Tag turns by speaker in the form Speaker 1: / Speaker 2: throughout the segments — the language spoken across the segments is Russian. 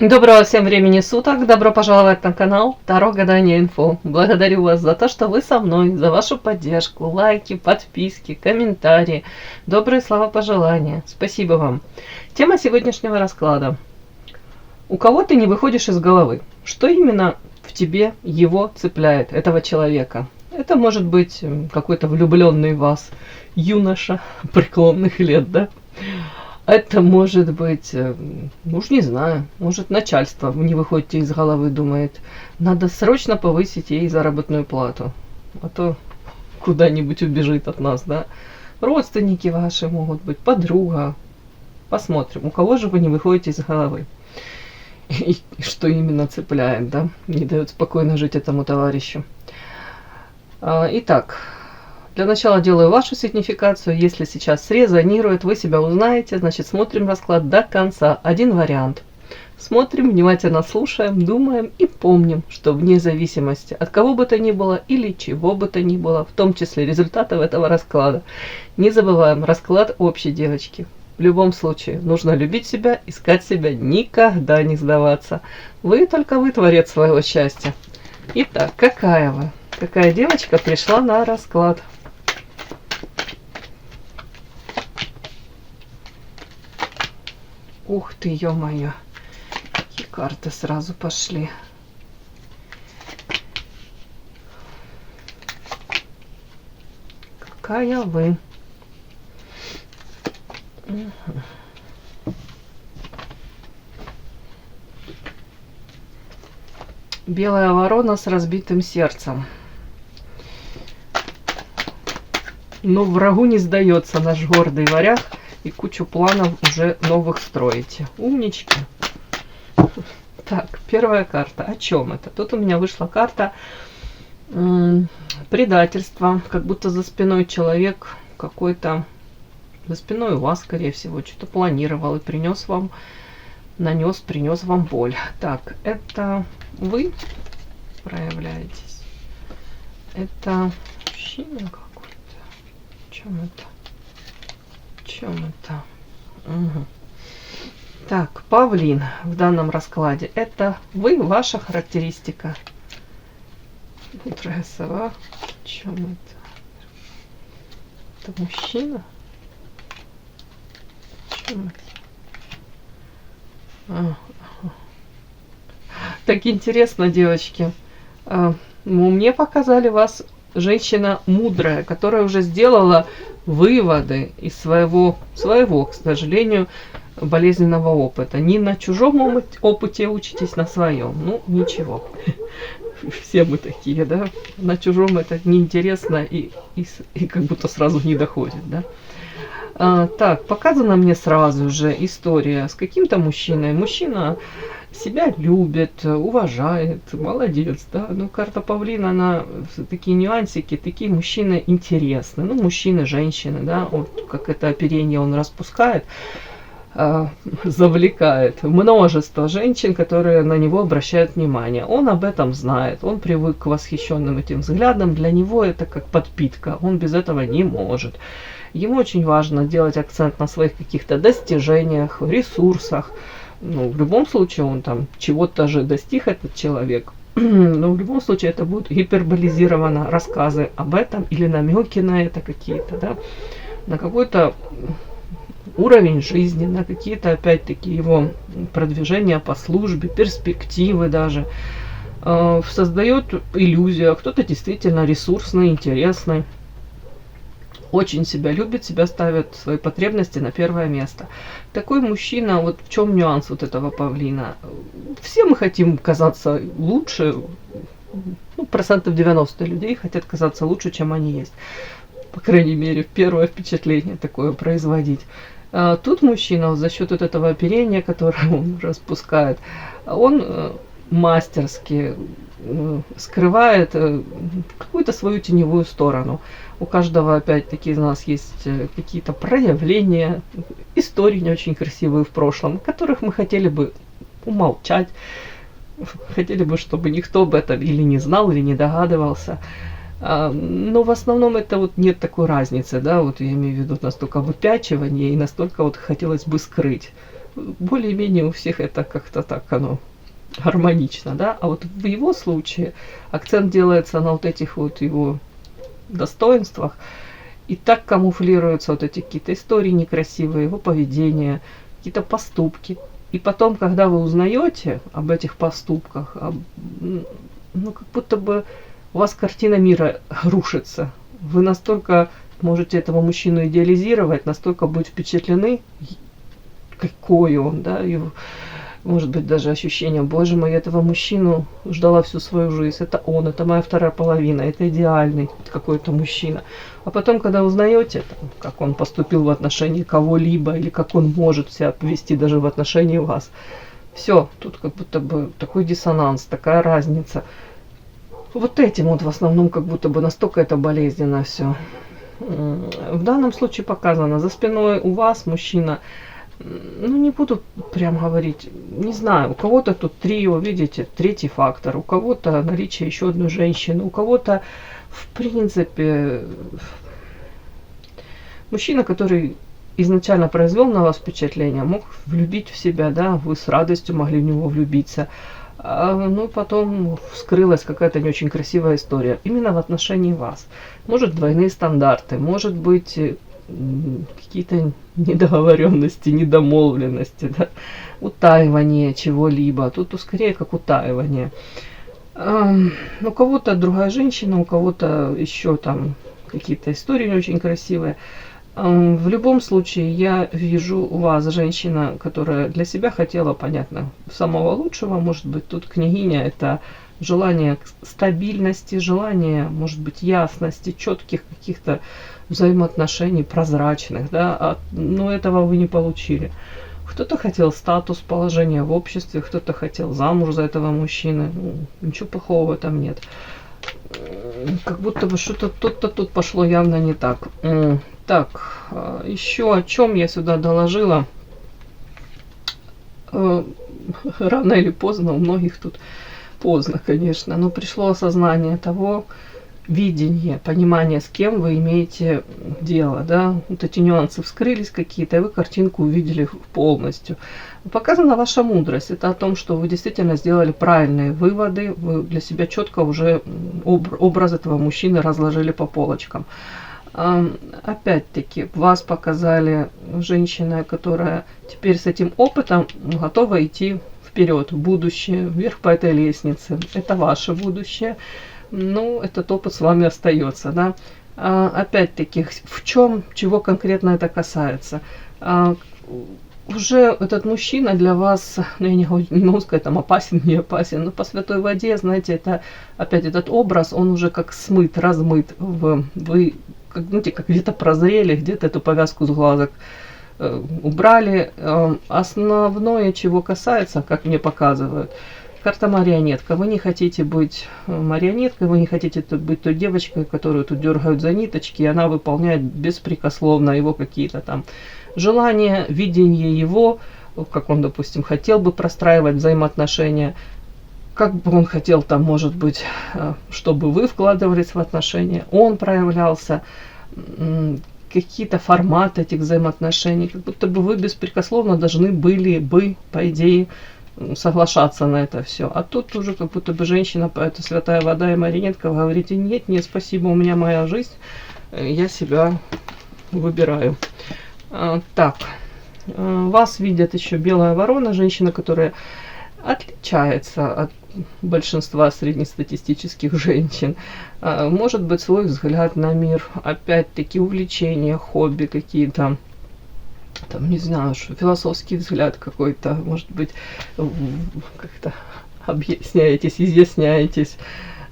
Speaker 1: Доброго всем времени суток, добро пожаловать на канал Таро Гадание Инфо. Благодарю вас за то, что вы со мной, за вашу поддержку, лайки, подписки, комментарии, добрые слова пожелания. Спасибо вам. Тема сегодняшнего расклада. У кого ты не выходишь из головы? Что именно в тебе его цепляет, этого человека? Это может быть какой-то влюбленный в вас юноша преклонных лет, да? Это может быть, уж не знаю, может начальство не выходите из головы, думает, надо срочно повысить ей заработную плату, а то куда-нибудь убежит от нас, да. Родственники ваши могут быть, подруга. Посмотрим, у кого же вы не выходите из головы. И что именно цепляет, да, не дает спокойно жить этому товарищу. Итак. Для начала делаю вашу сигнификацию. Если сейчас срезонирует, вы себя узнаете, значит смотрим расклад до конца. Один вариант. Смотрим, внимательно слушаем, думаем и помним, что вне зависимости от кого бы то ни было или чего бы то ни было, в том числе результатов этого расклада, не забываем, расклад общий, девочки. В любом случае, нужно любить себя, искать себя, никогда не сдаваться. Вы только вы творец своего счастья. Итак, какая вы? Какая девочка пришла на расклад? Ух ты, ё-моё, какие карты сразу пошли. Какая вы? Белая ворона с разбитым сердцем. Но врагу не сдается наш гордый варяг. И кучу планов уже новых строите. Умнички. Так, первая карта. О чем это? Тут у меня вышла карта предательства. Как будто за спиной человек какой-то, за спиной у вас, скорее всего, что-то планировал и принес вам боль. Так, это вы проявляетесь? Это мужчина какой-то? В чем это? Чем это? Угу. Так, павлин в данном раскладе. Это вы, ваша характеристика. Мудрая сова. Чем это? Это мужчина? Чем это? Так интересно, девочки. Мне показали вас женщина мудрая, которая уже сделала выводы из своего, к сожалению, болезненного опыта. Не на чужом опыте учитесь, на своем. Ну, ничего. Все мы такие, да? На чужом это неинтересно и как будто сразу не доходит, да? Так, показана мне сразу же история с каким-то мужчиной. Мужчина себя любит, уважает, молодец, да. Ну, карта павлина, она такие нюансики, такие мужчины интересны. Ну, мужчины, женщины, да, вот как это оперение он распускает, завлекает множество женщин, которые на него обращают внимание. Он об этом знает, он привык к восхищенным этим взглядам, для него это как подпитка, он без этого не может. Ему очень важно делать акцент на своих каких-то достижениях, ресурсах. Ну, в любом случае он там чего-то же достиг, этот человек. Но в любом случае это будут гиперболизированы рассказы об этом или намеки на это какие-то, да, на какой-то уровень жизни, на какие-то опять-таки его продвижения по службе, перспективы даже. Создает иллюзию, а кто-то действительно ресурсный, интересный. Очень себя любит, себя ставит свои потребности на первое место. Такой мужчина, вот в чем нюанс вот этого павлина? Все мы хотим казаться лучше, ну, процентов 90 людей хотят казаться лучше, чем они есть. По крайней мере, первое впечатление такое производить. Тут мужчина вот за счет вот этого оперения, которое он распускает, он мастерски скрывает какую-то свою теневую сторону. У каждого, опять-таки, из нас есть какие-то проявления, истории не очень красивые в прошлом, которых мы хотели бы умолчать, хотели бы, чтобы никто об этом или не знал, или не догадывался. Но в основном это вот нет такой разницы, да, вот я имею в виду настолько выпячивания и настолько вот хотелось бы скрыть. более-менее у всех это как-то так оно гармонично, да, а вот в его случае акцент делается на вот этих вот его достоинствах, и так камуфлируются вот эти какие-то истории некрасивые, его поведение, какие-то поступки. И потом, когда вы узнаете об этих поступках, ну, как будто бы у вас картина мира рушится. Вы настолько можете этого мужчину идеализировать, настолько быть впечатлены, какой он, да, и может быть даже ощущение, боже мой, я этого мужчину ждала всю свою жизнь, это он, это моя вторая половина, это идеальный какой-то мужчина. А потом, когда узнаете, как он поступил в отношении кого-либо, или как он может себя повести даже в отношении вас, все, тут как будто бы такой диссонанс, такая разница. Вот этим вот в основном как будто бы настолько это болезненно все. В данном случае показано, за спиной у вас мужчина, ну не буду прям говорить, не знаю, у кого-то тут трио, видите, третий фактор, у кого-то наличие еще одной женщины, у кого-то в принципе мужчина, который изначально произвел на вас впечатление, мог влюбить в себя, да, вы с радостью могли в него влюбиться, ну потом вскрылась какая-то не очень красивая история именно в отношении вас. Может двойные стандарты, может быть какие-то недоговоренности, недомолвленности, да, утаивание чего-либо. Тут скорее как утаивание. У кого-то другая женщина, у кого-то еще там какие-то истории не очень красивые. В любом случае, я вижу у вас женщина, которая для себя хотела, понятно, самого лучшего. Может быть, тут княгиня – это желание стабильности, желание, может быть, ясности, четких каких-то взаимоотношений, прозрачных, да, но этого вы не получили. Кто-то хотел статус, положение в обществе, кто-то хотел замуж за этого мужчины. Ничего плохого в этом нет. Как будто бы что-то тут пошло явно не так. Так, еще о чем я сюда доложила. Рано или поздно, у многих тут поздно, конечно, но пришло осознание того, видение, понимание, с кем вы имеете дело, да, вот эти нюансы вскрылись какие-то, и вы картинку увидели полностью. Показана ваша мудрость, это о том, что вы действительно сделали правильные выводы, вы для себя четко уже образ этого мужчины разложили по полочкам. Опять-таки, вас показали женщина, которая теперь с этим опытом готова идти вперед, в будущее, вверх по этой лестнице. Это ваше будущее. Ну, этот опыт с вами остается, да. Опять-таки, в чем, чего конкретно это касается? Уже этот мужчина для вас, ну, я не могу сказать, там, опасен, не опасен, но по святой воде, знаете, это, опять этот образ, он уже как смыт, размыт, вы, как, знаете, как где-то прозрели, где-то эту повязку с глазок убрали. Основное, чего касается, как мне показывают, карта марионетка. Вы не хотите быть марионеткой, вы не хотите быть той девочкой, которую тут дергают за ниточки, и она выполняет беспрекословно его какие-то там желания, видение его, как он, допустим, хотел бы простраивать взаимоотношения, как бы он хотел там, может быть, чтобы вы вкладывались в отношения, он проявлялся, какие-то форматы этих взаимоотношений, как будто бы вы беспрекословно должны были бы, по идее, соглашаться на это все. А тут уже как будто бы женщина, это святая вода и марионетка, вы говорите, нет, нет, спасибо, у меня моя жизнь, я себя выбираю. Так, вас видят еще белая ворона, женщина, которая отличается от большинства среднестатистических женщин. Может быть, свой взгляд на мир, опять-таки увлечения, хобби какие-то, там, не знаю, что, философский взгляд какой-то, может быть, как-то объясняетесь, изъясняетесь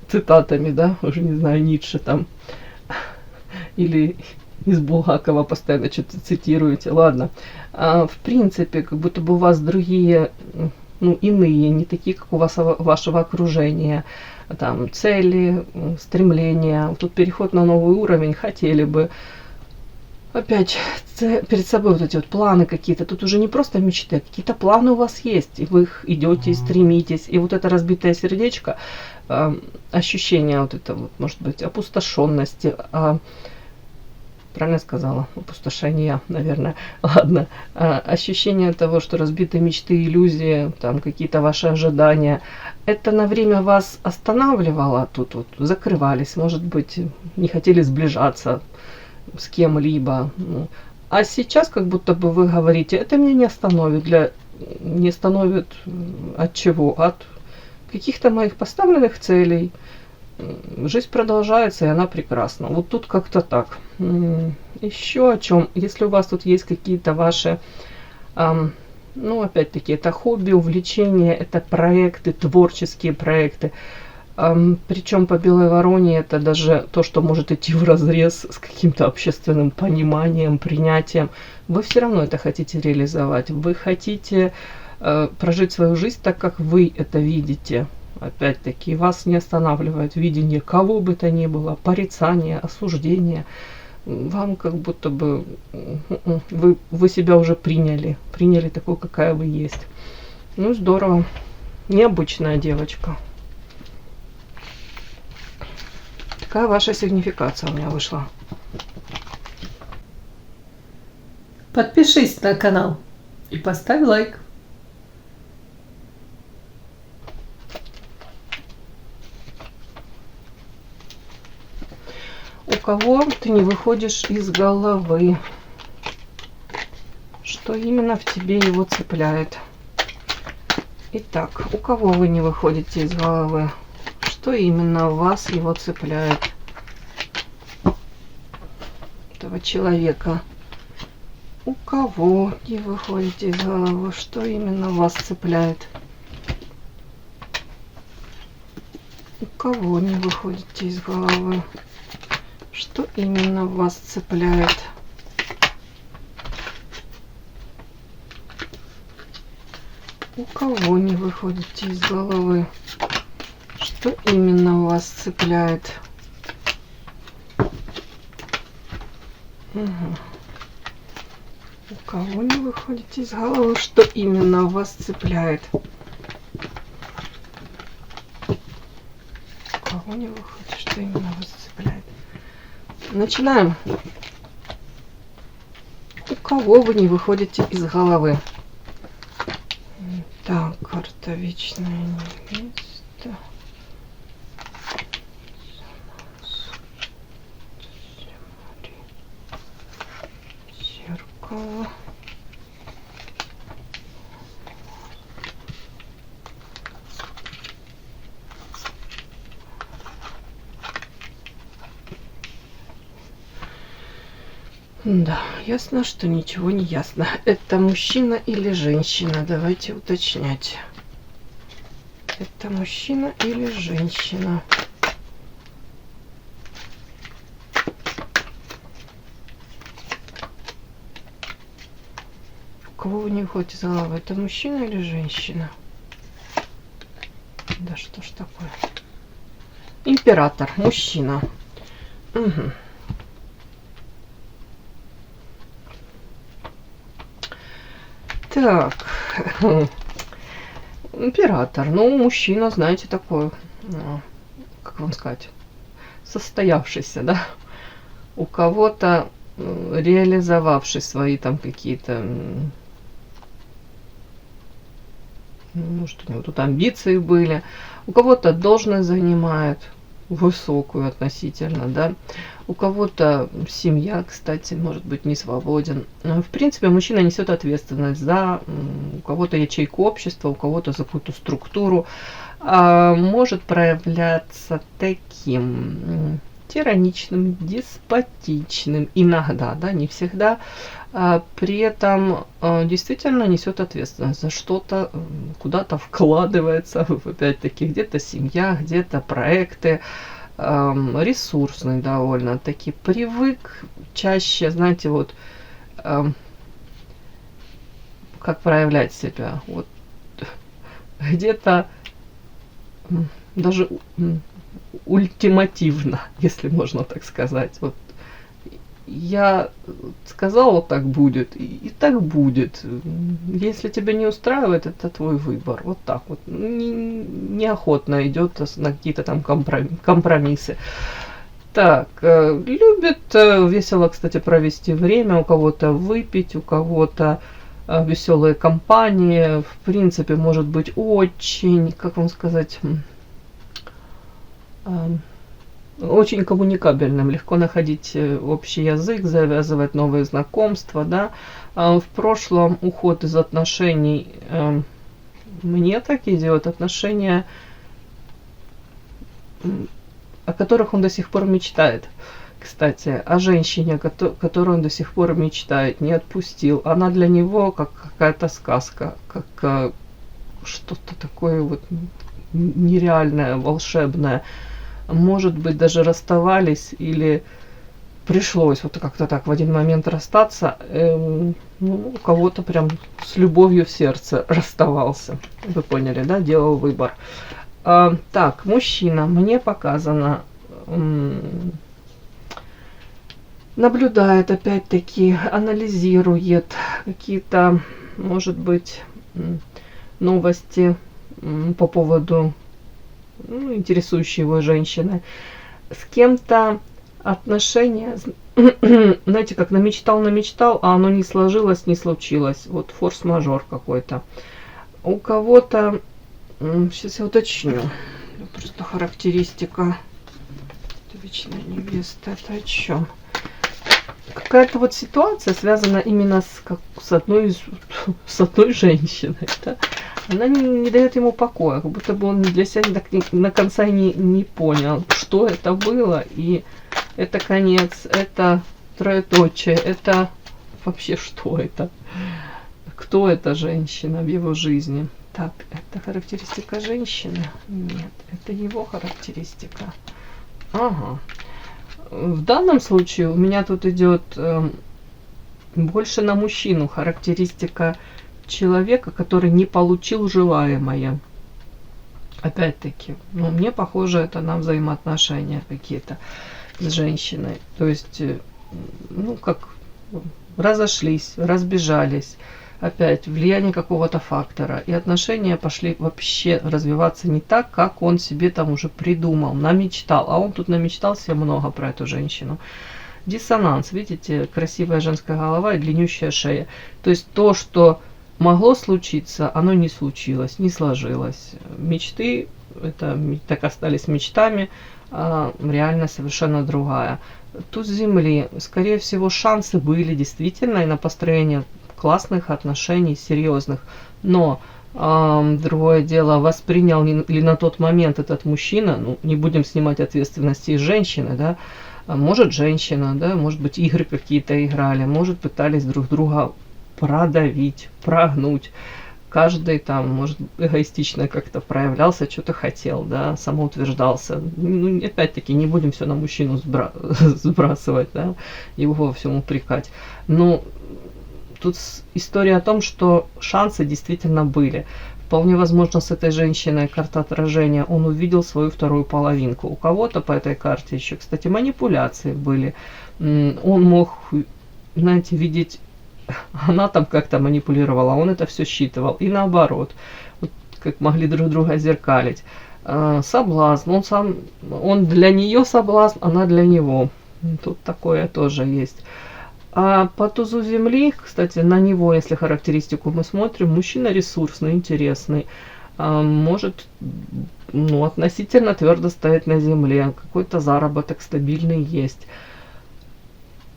Speaker 1: цитатами, да, уже не знаю, Ницше там, или из Булгакова постоянно что-то цитируете, ладно. В принципе, как будто бы у вас другие, ну, иные, не такие, как у вас, вашего окружения, там, цели, стремления, тут переход на новый уровень, хотели бы. Опять перед собой вот эти вот планы какие-то, тут уже не просто мечты, а какие-то планы у вас есть, и вы их идете и стремитесь, и вот это разбитое сердечко, ощущение вот это вот, может быть, опустошенности, правильно сказала? Опустошение, наверное. Ладно. Ощущение того, что разбиты мечты, иллюзии, там какие-то ваши ожидания, это на время вас останавливало, тут вот закрывались, может быть, не хотели сближаться с кем-либо. Ну, а сейчас как будто бы вы говорите, это меня не остановит. Не остановит от чего? От каких-то моих поставленных целей. Жизнь продолжается, и она прекрасна. Вот тут как-то так. Еще о чем? Если у вас тут есть какие-то ваши, ну, опять-таки, это хобби, увлечения, это проекты, творческие проекты. Причем по Белой Вороне это даже то, что может идти вразрез с каким-то общественным пониманием, принятием. Вы все равно это хотите реализовать. Вы хотите прожить свою жизнь так, как вы это видите. Опять-таки, вас не останавливает видение кого бы то ни было, порицание, осуждение. Вам как будто бы вы себя уже приняли такой, какая вы есть. Ну, здорово. Необычная девочка. Такая ваша сигнификация у меня вышла.
Speaker 2: Подпишись на канал и поставь лайк.
Speaker 1: У кого ты не выходишь из головы? Что именно в тебе его цепляет? Итак, у кого вы не выходите из головы? Что именно вас его цепляет? Этого человека. У кого не выходите из головы? Что именно вас цепляет? У кого не выходите из головы? Что именно вас цепляет? У кого не выходите из головы? Что именно вас цепляет? Угу. У кого не выходите из головы? Что именно вас цепляет? У кого не выходит? Что именно вас цепляет? Начинаем. У кого вы не выходите из головы? Так, карта вечная невеста. Зеркало. Да, ясно, что ничего не ясно. Это мужчина или женщина? Давайте уточнять. Это мужчина или женщина? У кого вы не выходите из головы? Это мужчина или женщина? Да что ж такое? Император, мужчина. Угу. Так, император, ну, мужчина, знаете, такой, как вам сказать, состоявшийся, да, у кого-то реализовавший свои там какие-то, может, у него тут амбиции были, у кого-то должность занимает, высокую относительно, да, у кого-то семья, кстати, может быть, не свободен. В принципе, мужчина несет ответственность за у кого-то ячейку общества, у кого-то за какую-то структуру. Может проявляться таким тираничным, деспотичным, иногда, да, не всегда. При этом действительно несет ответственность за что-то, куда-то вкладывается, опять-таки, где-то семья, где-то проекты, ресурсный довольно-таки, привык чаще, знаете, вот, как проявлять себя, вот, где-то даже ультимативно, если можно так сказать, вот, я сказал, вот так будет, и так будет. Если тебя не устраивает, это твой выбор. Вот так вот. Неохотно идет на какие-то там компромиссы. Так, любит весело, кстати, провести время, у кого-то выпить, у кого-то веселые компании. В принципе, может быть очень, как вам сказать, очень коммуникабельным, легко находить общий язык, завязывать новые знакомства, да. В прошлом уход из отношений мне так идет, отношения, о которых он до сих пор мечтает. Кстати, о женщине, которую он до сих пор мечтает, не отпустил. Она для него как какая-то сказка, как что-то такое вот нереальное, волшебное. Может быть, даже расставались или пришлось вот как-то так в один момент расстаться. Ну, у кого-то прям с любовью в сердце расставался. Вы поняли, да? Делал выбор. Так, мужчина. Мне показано, наблюдает опять-таки, анализирует какие-то, может быть, новости по поводу интересующей его женщины. С кем-то отношения, знаете, как намечтал, а оно не сложилось, не случилось. Вот форс-мажор какой-то. У кого-то, сейчас я уточню, просто характеристика вечной невесты, это о чем? Какая-то вот ситуация связана именно с одной женщиной, да? Она не дает ему покоя, как будто бы он для себя на конца не понял, что это было, и это конец, это троеточие, это вообще что это? Кто эта женщина в его жизни? Так, это характеристика женщины? Нет, это его характеристика. Ага. В данном случае у меня тут идет больше на мужчину характеристика человека, который не получил желаемое. Опять-таки, мне похоже, это на взаимоотношения какие-то с женщиной. То есть, как разошлись, разбежались, опять влияние какого-то фактора, и отношения пошли вообще развиваться не так, как он себе там уже придумал, намечтал. А он тут намечтал себе много про эту женщину. Диссонанс, видите, красивая женская голова и длиннющая шея. То есть то, что могло случиться, оно не случилось, не сложилось. Мечты, это так остались мечтами, а реальность совершенно другая. Туз земли, скорее всего, шансы были действительно и на построение классных отношений, серьезных. Но другое дело, воспринял ли на тот момент этот мужчина, не будем снимать ответственности из женщины, да, может женщина, да, может быть игры какие-то играли, может пытались друг друга продавить, прогнуть. Каждый там, может, эгоистично как-то проявлялся, что-то хотел, да, самоутверждался. Опять-таки, не будем все на мужчину сбрасывать, да, его во всем упрекать. Но тут история о том, что шансы действительно были. Вполне возможно, с этой женщиной, карта отражения, он увидел свою вторую половинку. У кого-то по этой карте еще, кстати, манипуляции были. Он мог, знаете, видеть, она там как-то манипулировала, он это все считывал. И наоборот, вот как могли друг друга зеркалить. Соблазн, он для нее соблазн, она для него. Тут такое тоже есть. А по тузу земли, кстати, на него, если характеристику мы смотрим, мужчина ресурсный, интересный, может относительно твердо стоять на земле, какой-то заработок стабильный есть.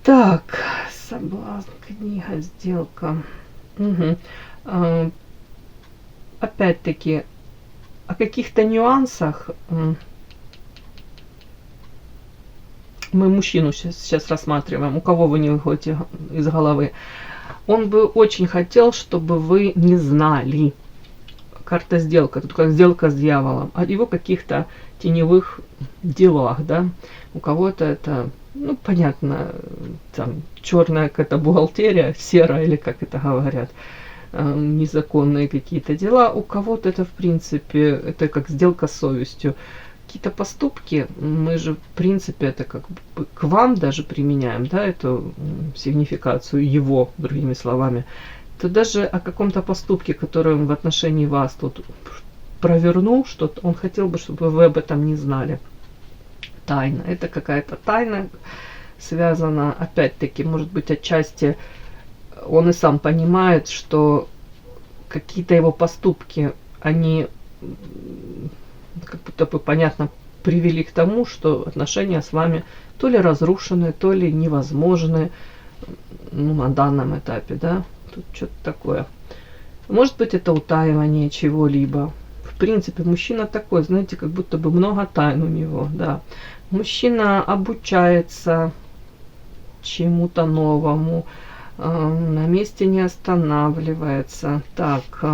Speaker 1: Так, соблазн, книга, сделка. Угу. Опять-таки, о каких-то нюансах мы мужчину сейчас рассматриваем, у кого вы не выходите из головы. Он бы очень хотел, чтобы вы не знали. Карта сделка, тут как сделка с дьяволом, о его каких-то теневых делах, да. У кого-то это, понятно, там черная какая-то бухгалтерия, серая или как это говорят, незаконные какие-то дела. У кого-то это, в принципе, это как сделка с совестью. Какие-то поступки, мы же, в принципе, это как бы к вам даже применяем, да, эту сигнификацию его, другими словами, то даже о каком-то поступке, который он в отношении вас тут провернул, что-то он хотел бы, чтобы вы об этом не знали. тайна. Это какая-то тайна связана, опять-таки, может быть, отчасти он и сам понимает, что какие-то его поступки, они как будто бы, понятно, привели к тому, что отношения с вами то ли разрушены, то ли невозможны, ну, на данном этапе, да, тут что-то такое. Может быть, это утаивание чего-либо. В принципе, мужчина такой, знаете, как будто бы много тайн у него, да. Мужчина обучается чему-то новому, на месте не останавливается. Так,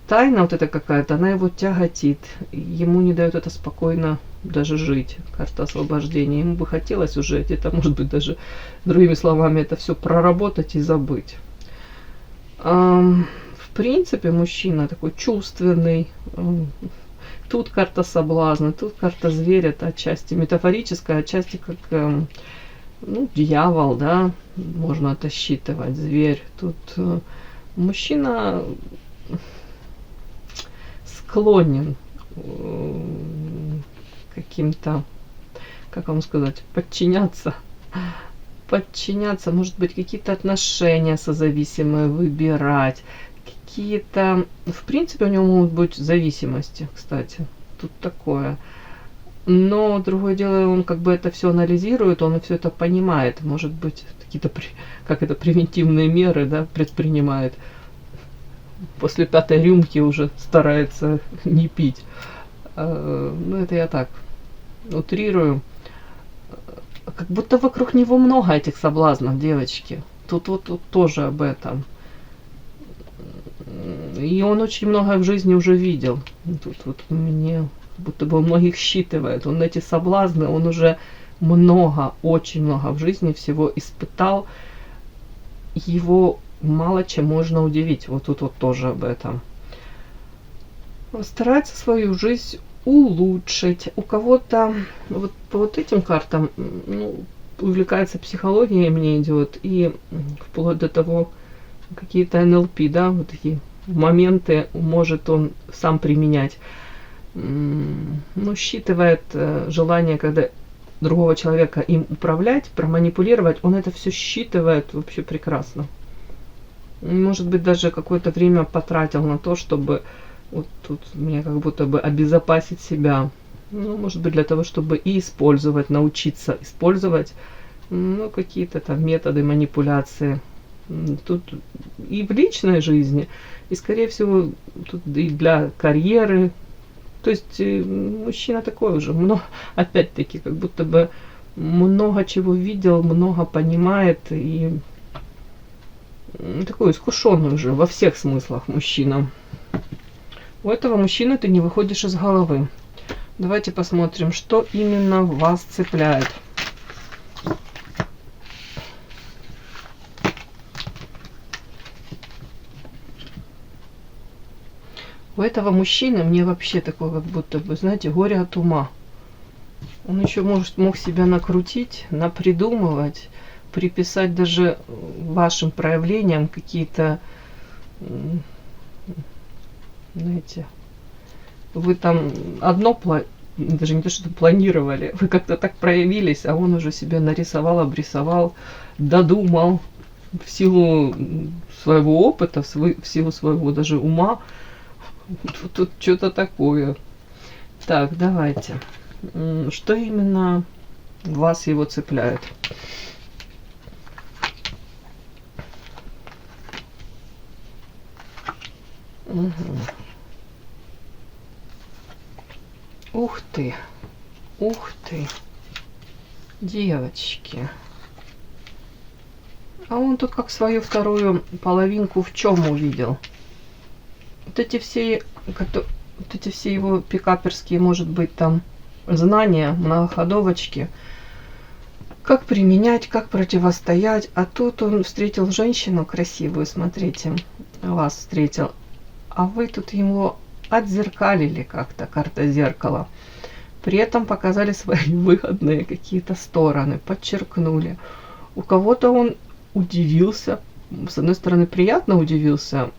Speaker 1: тайна вот эта какая-то, она его тяготит, ему не дает это спокойно даже жить. Карта освобождения. Ему бы хотелось уже это, может быть, даже другими словами, это все проработать и забыть. В принципе, мужчина такой чувственный. Тут карта соблазна, тут карта зверя, это отчасти метафорическая, отчасти как ну, дьявол, да, можно это считывать, зверь. Тут мужчина склонен каким-то, как вам сказать, подчиняться, может быть, какие-то отношения созависимые выбирать, какие-то, в принципе, у него могут быть зависимости, кстати, тут такое. Но другое дело, он как бы это все анализирует, он все это понимает, может быть, какие-то, как это, превентивные меры, да, предпринимает. После 5-й рюмки уже старается не пить. Ну, это я так утрирую. Как будто вокруг него много этих соблазнов, девочки. Тут вот тоже об этом. И он очень многое в жизни уже видел. Тут вот мне будто бы он многих считывает. Он эти соблазны, он уже много, очень много в жизни всего испытал. Его мало чем можно удивить. Вот тут вот тоже об этом. Он старается свою жизнь улучшить. У кого-то вот по вот этим картам, ну, увлекается психологией, мне идет, и вплоть до того, какие-то НЛП, да, вот такие моменты может он сам применять. Ну, считывает желание, когда другого человека им управлять, проманипулировать, он это все считывает вообще прекрасно. Может быть, даже какое-то время потратил на то, чтобы вот тут мне как будто бы обезопасить себя. Ну, может быть, для того, чтобы и использовать, научиться использовать, ну, какие-то там методы манипуляции. Тут и в личной жизни, и, скорее всего, тут и для карьеры. То есть мужчина такой уже, опять-таки, как будто бы много чего видел, много понимает, и такой искушенный уже во всех смыслах мужчина. У этого мужчины ты не выходишь из головы. Давайте посмотрим, что именно вас цепляет. У этого мужчины мне вообще такое, как будто бы, знаете, горе от ума. Он еще мог себя накрутить, напридумывать, приписать даже вашим проявлениям какие-то, знаете, вы там одно, даже не то, что планировали, вы как-то так проявились, а он уже себя нарисовал, обрисовал, додумал в силу своего опыта, в силу своего даже ума. Тут что-то такое. Так, давайте. Что именно вас его цепляет? Угу. Ух ты. Ух ты. Девочки. А он тут как свою вторую половинку в чем увидел? Вот эти все его пикаперские, может быть, там знания, многоходовочки, как применять, как противостоять. А тут он встретил женщину красивую, смотрите, вас встретил, а вы тут его отзеркалили как-то, карта зеркала. При этом показали свои выгодные какие-то стороны, подчеркнули. У кого-то он удивился, с одной стороны, приятно удивился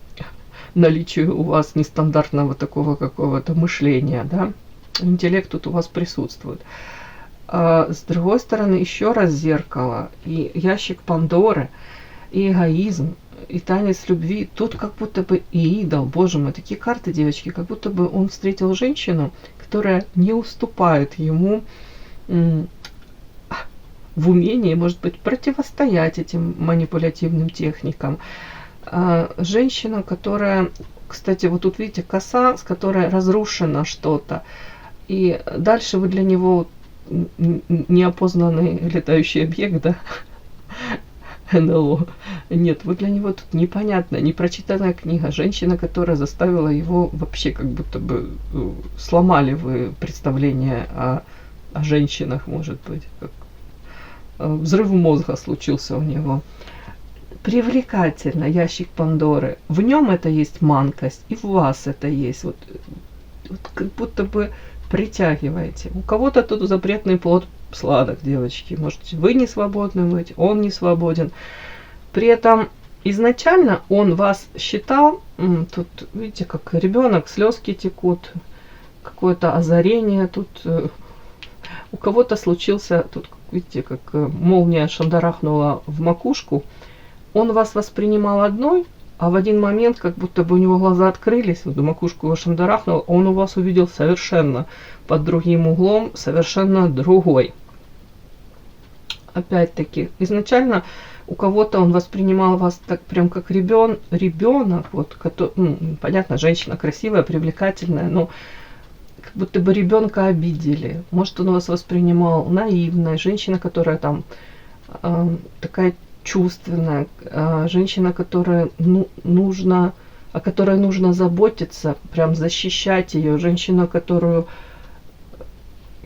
Speaker 1: наличию у вас нестандартного такого какого-то мышления, да, интеллект тут у вас присутствует. А с другой стороны, еще раз зеркало, и ящик Пандоры, и эгоизм, и танец любви. Тут как будто бы и идол, боже мой, такие карты, девочки, как будто бы он встретил женщину, которая не уступает ему в умении, может быть, противостоять этим манипулятивным техникам. Женщина, которая, кстати, вот тут видите, коса, с которой разрушено что-то. И дальше вы для него неопознанный летающий объект, да? НЛО. Нет, вы для него тут непонятная, непрочитанная книга. Женщина, которая заставила его вообще как будто бы сломали вы представление о женщинах, может быть. Как взрыв мозга случился у него. Привлекательно, ящик Пандоры. В нем это есть манкость, и в вас это есть. Вот как будто бы притягиваете. У кого-то тут запретный плод сладок, девочки. Может, вы не свободны быть, он не свободен. При этом изначально он вас считал, тут, видите, как ребенок, слезки текут, какое-то озарение тут. У кого-то случился, тут, видите, как молния шандарахнула в макушку. Он вас воспринимал одной, а в один момент, как будто бы у него глаза открылись, вот макушку его шандарахнул, он у вас увидел совершенно под другим углом, совершенно другой. Опять-таки, изначально у кого-то он воспринимал вас так прям как ребенок, вот, понятно, женщина красивая, привлекательная, но как будто бы ребенка обидели. Может, он вас воспринимал наивной, женщина, которая там такая чувственная, женщина, которая о которой нужно заботиться, прям защищать ее, женщина, которую,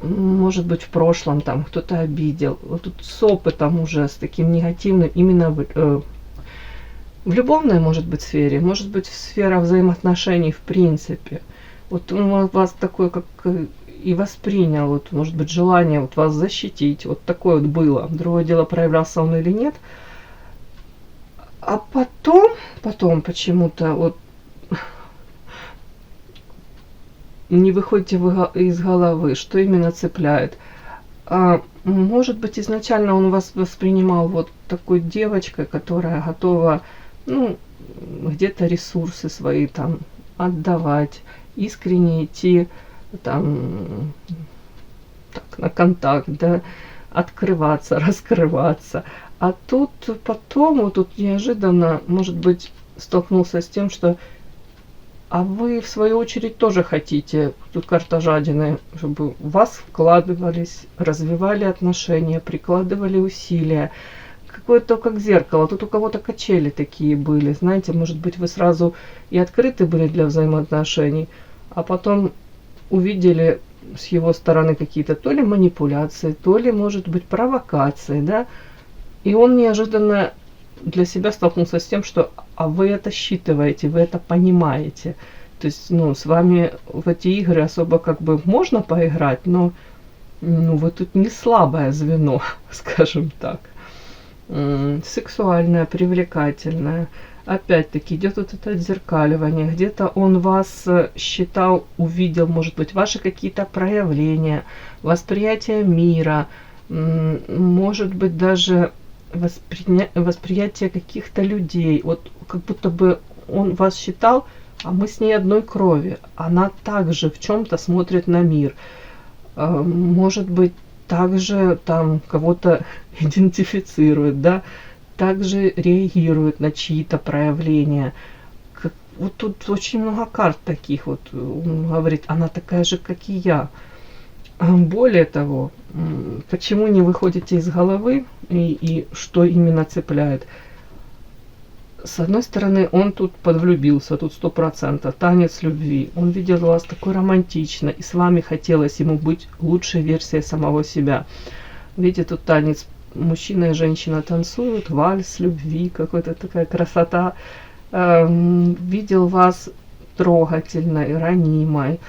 Speaker 1: может быть, в прошлом там кто-то обидел. Вот тут с опытом уже, с таким негативным, именно в любовной, может быть, сфере, может быть, сфера взаимоотношений в принципе. Вот он вас такой, как и воспринял, вот, может быть, желание вот вас защитить, вот такое вот было. Другое дело, проявлялся он или нет. А потом почему-то вот не выходите из головы, что именно цепляет. Может быть, изначально он вас воспринимал вот такой девочкой, которая готова, где-то ресурсы свои там отдавать, искренне идти там так, на контакт, да, открываться, раскрываться. А тут потом, вот тут неожиданно, может быть, столкнулся с тем, что вы, в свою очередь, тоже хотите, тут карта жадины, чтобы в вас вкладывались, развивали отношения, прикладывали усилия. Какое-то как зеркало. Тут у кого-то качели такие были. Знаете, может быть, вы сразу и открыты были для взаимоотношений, а потом увидели с его стороны какие-то то ли манипуляции, то ли, может быть, провокации, да, и он неожиданно для себя столкнулся с тем, что вы это считываете, вы это понимаете. То есть, с вами в эти игры особо как бы можно поиграть, но вы тут не слабое звено, скажем так. Сексуальное, привлекательное. Опять-таки идет вот это отзеркаливание. Где-то он вас считал, увидел, может быть, ваши какие-то проявления, восприятие мира, может быть, даже восприятие каких-то людей. Вот как будто бы он вас считал, а мы с ней одной крови. Она также в чем-то смотрит на мир. Может быть, также там кого-то идентифицирует, да, также реагирует на чьи-то проявления. Вот тут очень много карт таких. Вот он говорит, она такая же, как и я. Более того, почему не выходите из головы и что именно цепляет? С одной стороны, он тут подвлюбился, тут 100%, танец любви. Он видел вас такой романтично, и с вами хотелось ему быть лучшей версией самого себя. Видите, тут танец мужчина и женщина танцуют, вальс любви, какая-то такая красота. Видел вас трогательной, ранимой,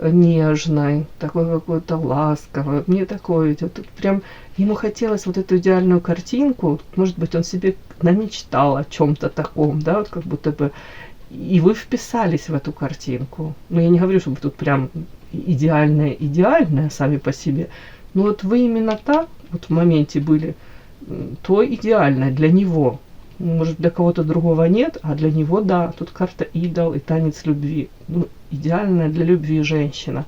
Speaker 1: нежной, такой какой-то ласковой. Мне такое идет. Тут прям ему хотелось вот эту идеальную картинку. Может быть, он себе намечтал о чем-то таком, да, вот как будто бы. И вы вписались в эту картинку. Но я не говорю, чтобы тут прям идеальное сами по себе. Ну вот вы именно та, вот в моменте были, то идеальное для него. Может, для кого-то другого нет, а для него да. Тут карта идол и танец любви. Ну, идеальная для любви женщина.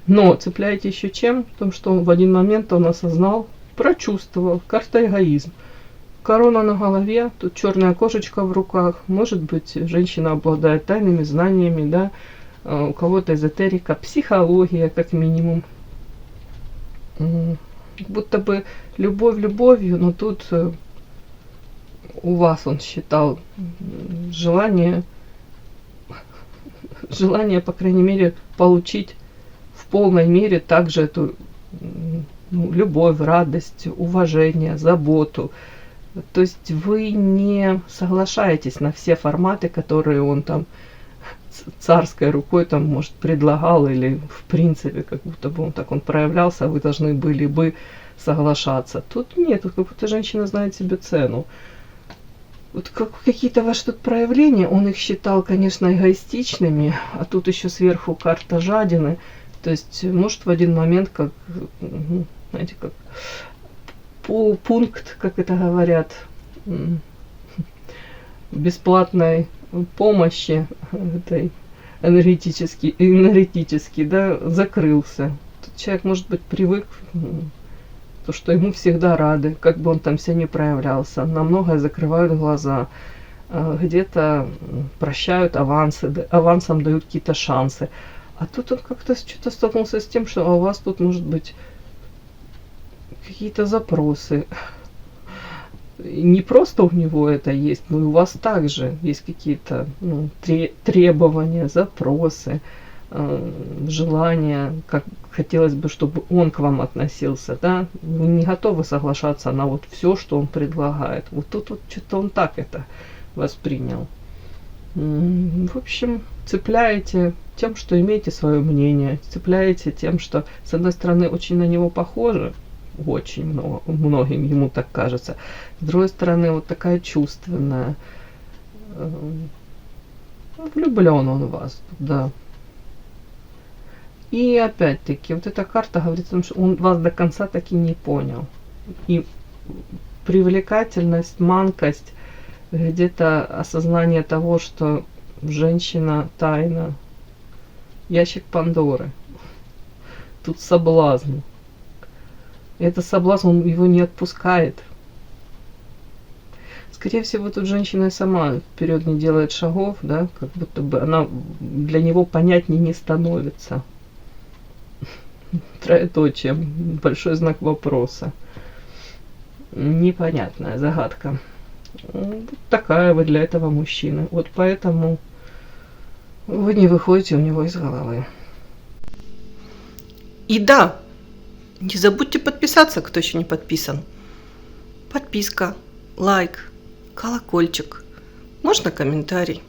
Speaker 1: Но цепляете еще чем? В том, что в один момент он осознал, прочувствовал. Карта эгоизм. Корона на голове, тут черная кошечка в руках. Может быть, женщина обладает тайными знаниями, да, у кого-то эзотерика, психология, как минимум. Будто бы любовь любовью, но тут у вас он считал желание, по крайней мере, получить в полной мере также эту любовь, радость, уважение, заботу. То есть вы не соглашаетесь на все форматы, которые он там царской рукой там, может, предлагал, или в принципе, как будто бы он проявлялся, а вы должны были бы соглашаться. Тут нет, тут как будто женщина знает себе цену. Вот какие-то ваши тут проявления, он их считал, конечно, эгоистичными, а тут еще сверху карта жадины. То есть, может, в один момент, как, знаете, как пункт, как это говорят, бесплатной помощи этой энергетически, да, закрылся. Тут человек, может быть, привык, то, что ему всегда рады, как бы он там себя не проявлялся. На многое закрывают глаза. Где-то прощают авансы, авансом дают какие-то шансы. А тут он как-то что-то столкнулся с тем, что у вас тут, может быть, какие-то запросы. Не просто у него это есть, но и у вас также есть какие-то требования, запросы, желания, как хотелось бы, чтобы он к вам относился, да? Вы не готовы соглашаться на вот все, что он предлагает. Вот тут вот что-то он так это воспринял. В общем, цепляете тем, что имеете свое мнение, цепляете тем, что, с одной стороны, очень на него похоже, очень многим ему так кажется. С другой стороны, вот такая чувственная. Влюблен он в вас, да. И опять-таки, вот эта карта говорит о том, что он вас до конца таки не понял. И привлекательность, манкость, где-то осознание того, что женщина тайна, ящик Пандоры. Тут соблазн. И этот соблазн, он его не отпускает. Скорее всего, тут женщина сама вперед не делает шагов, да, как будто бы она для него понятнее не становится. Троеточие, большой знак вопроса. Непонятная загадка. Вот такая вы для этого мужчины. Вот поэтому вы не выходите у него из головы. И да, не забудьте подписаться, кто еще не подписан. Подписка, лайк, колокольчик, можно комментарий.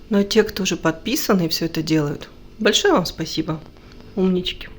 Speaker 1: Но те, кто уже подписаны и все это делают, большое вам спасибо, умнички.